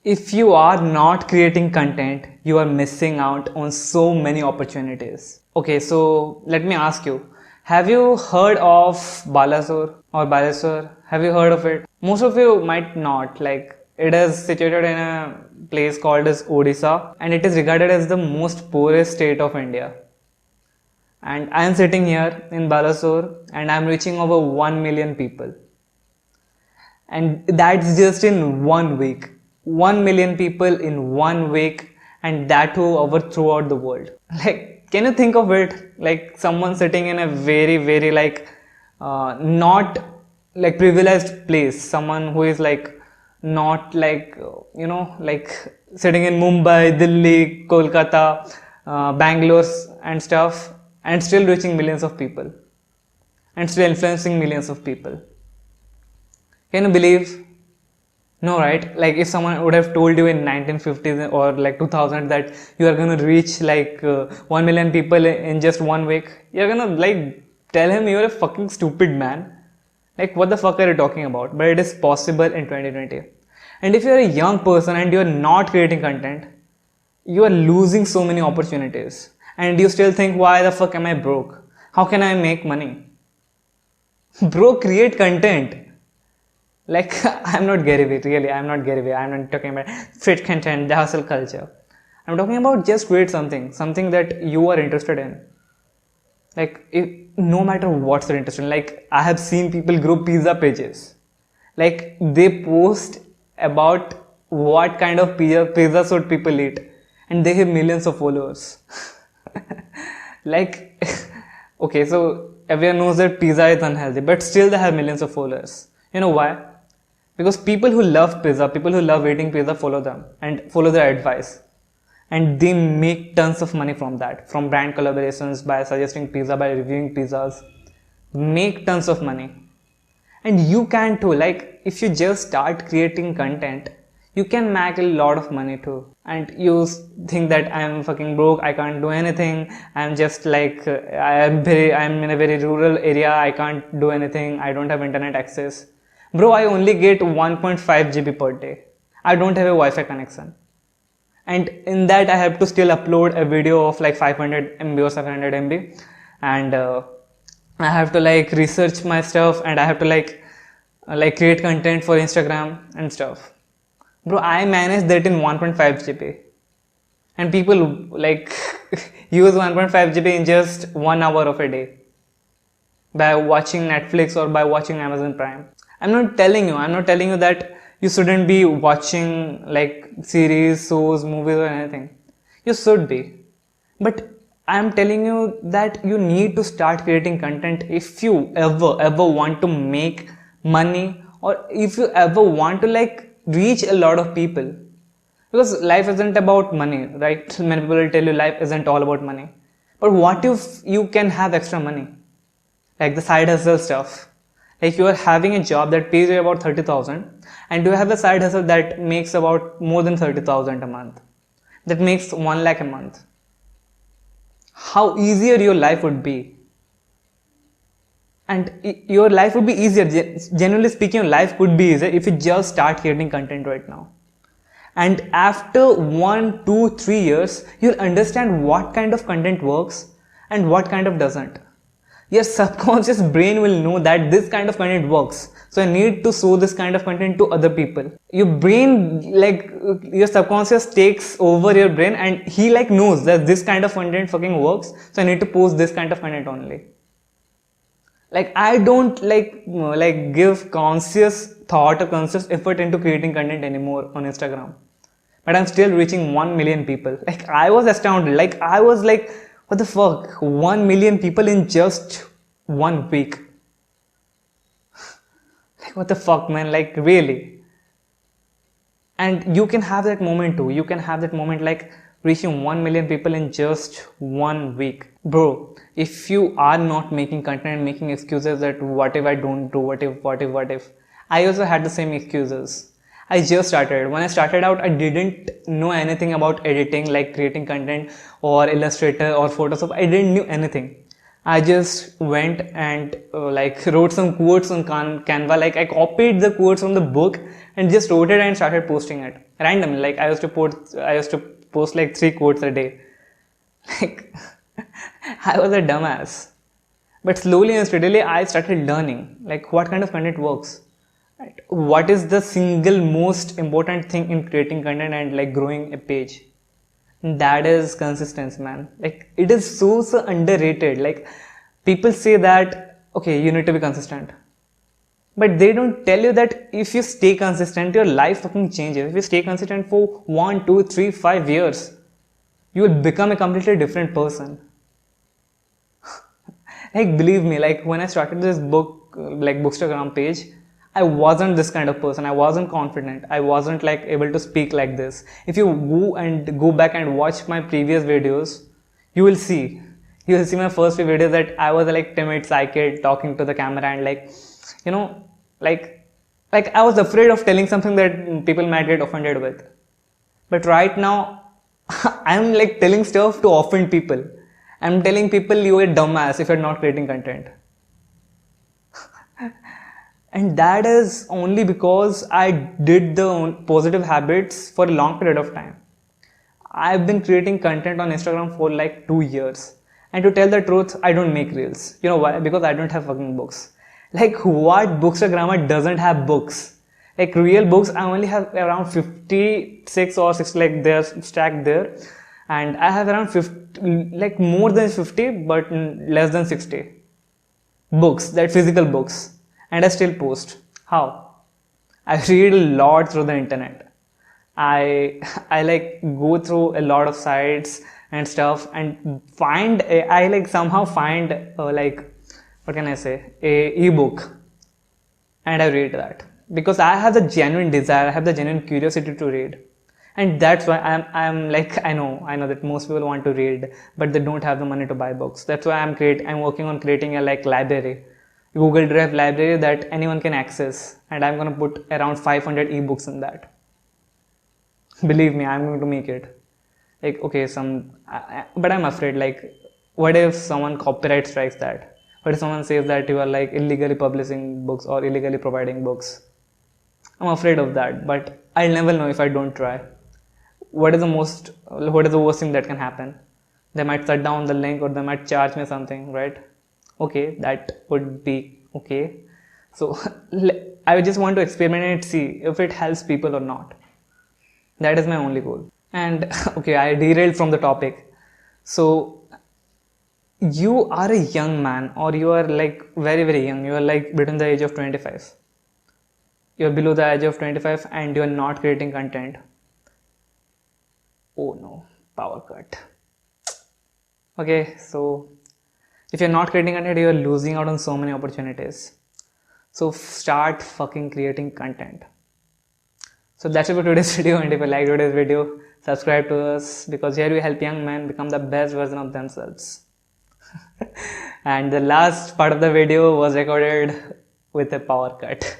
If you are not creating content, you are missing out on so many opportunities. Okay, so let me ask you, have you heard of Balasore or Balasore? Have you heard of it? Most of you might not. Like, it is situated in a place called as Odisha, and it is regarded as the most poorest state of India. And I am sitting here in Balasore and I am reaching over 1 million people. And that's just in 1 week. 1 million people in 1 week, and that too over throughout the world. Like, can you think of it? Like someone sitting in a very not like privileged place, someone who is like not like like sitting in Mumbai, Delhi, Kolkata, Bangalore and stuff, and still reaching millions of people and still influencing millions of people. Can you believe? No, right? Like if someone would have told you in 1950s or like 2000 that you are gonna reach like 1 million people in just 1 week, you're gonna like tell him you're a fucking stupid man. Like what the fuck are you talking about? But it is possible in 2020. And if you're a young person and you're not creating content, you are losing so many opportunities. And you still think, why the fuck am I broke? How can I make money? Bro, create content. Like, I'm not Gary Vee, really, I'm not Gary Vee. I'm not talking about fit content, the hustle culture. I'm talking about just create something that you are interested in. Like, no matter what you're interested in. Like, I have seen people grow pizza pages. Like, they post about what kind of pizza should people eat. And they have millions of followers. Like, okay, so everyone knows that pizza is unhealthy, but still they have millions of followers. You know why? Because people who love pizza, people who love eating pizza follow them and follow their advice. And they make tons of money from that, from brand collaborations, by suggesting pizza, by reviewing pizzas. Make tons of money. And you can too. Like if you just start creating content, you can make a lot of money too. And you think that I'm fucking broke, I can't do anything, I'm just like, I'm in a very rural area, I can't do anything, I don't have internet access. Bro, I only get 1.5 GB per day. I don't have a Wi-Fi connection. And in that I have to still upload a video of like 500 MB or 700 MB. And I have to like research my stuff, and I have to like create content for Instagram and stuff. Bro, I manage that in 1.5 GB. And people like use 1.5 GB in just 1 hour of a day by watching Netflix or by watching Amazon Prime. I'm not telling you that you shouldn't be watching like series, shows, movies or anything. You should be. But I'm telling you that you need to start creating content if you ever want to make money, or if you ever want to like reach a lot of people. Because life isn't about money, right? Many people will tell you life isn't all about money. But what if you can have extra money? Like the side hustle stuff. Like you are having a job that pays you about 30,000 and you have a side hustle that makes about more than 30,000 a month. That makes 1 lakh a month. How easier your life would be. And your life would be easier. Generally speaking, your life could be easier if you just start creating content right now. And after 1, 2, 3 years, you'll understand what kind of content works and what kind of doesn't. Your subconscious brain will know that this kind of content works. So I need to show this kind of content to other people. Your brain, like your subconscious takes over your brain and he like knows that this kind of content fucking works. So I need to post this kind of content only. Like I don't like give conscious thought or conscious effort into creating content anymore on Instagram. But I'm still reaching 1 million people. Like I was astounded. Like I was like, what the fuck? 1 million people in just 1 week. Like what the fuck, man? Like really. And you can have that moment too. You can have that moment like reaching 1 million people in just 1 week. Bro, if you are not making content and making excuses that what if I don't do, what if. I also had the same excuses. I just started. When I started out, I didn't know anything about editing, like creating content or Illustrator or Photoshop. I didn't know anything. I just went and like wrote some quotes on Canva. Like I copied the quotes from the book and just wrote it and started posting it randomly. Like I used to post like 3 quotes a day. Like I was a dumbass. But slowly and steadily, I started learning like what kind of content works. Right? What is the single most important thing in creating content and like growing a page? That is consistency, man. Like it is so underrated. Like people say that okay, you need to be consistent, but they don't tell you that if you stay consistent, your life fucking changes. If you stay consistent for 1, 2, 3, 5 years, you will become a completely different person. Like believe me, like when I started this book like bookstagram page, I wasn't this kind of person. I wasn't confident. I wasn't like able to speak like this. If you go back and watch my previous videos, you will see my first few videos that I was like timid psychic talking to the camera and like you know like I was afraid of telling something that people might get offended with. But right now I'm like telling stuff to offend people. I'm telling people you're a dumbass if you're not creating content. And that is only because I did the positive habits for a long period of time. I've been creating content on Instagram for like 2 years. And to tell the truth, I don't make reels. You know why? Because I don't have fucking books. Like what bookstagrammer doesn't have books? Like real books, I only have around 56 or 60 like they're stacked there. And I have around 50, like more than 50 but less than 60 books, that physical books, and I still post. How? I read a lot through the internet. I like go through a lot of sites and stuff and I like somehow find like what can I say, a ebook, and I read that because I have the genuine desire, I have the genuine curiosity to read. And that's why I'm like I know that most people want to read but they don't have the money to buy books. That's why I'm working on creating a like library, Google Drive library that anyone can access, and I'm going to put around 500 ebooks in that. Believe me, I'm going to make it. Like okay, but I'm afraid like what if someone copyright strikes that? What if someone says that you are like illegally publishing books or illegally providing books? I'm afraid of that, but I'll never know if I don't try. What is the worst thing that can happen? They might shut down the link or they might charge me something, right? Okay, that would be okay. So I just want to experiment and see if it helps people or not. That is my only goal. And okay, I derailed from the topic. So you are a young man, or you are like very young. You are like between the age of 25. You're below the age of 25 and you're not creating content. Oh no, power cut. Okay, so if you're not creating content, you're losing out on so many opportunities. So start fucking creating content. So that's it for today's video, and if you liked today's video, subscribe to us because here we help young men become the best version of themselves. And the last part of the video was recorded with a power cut.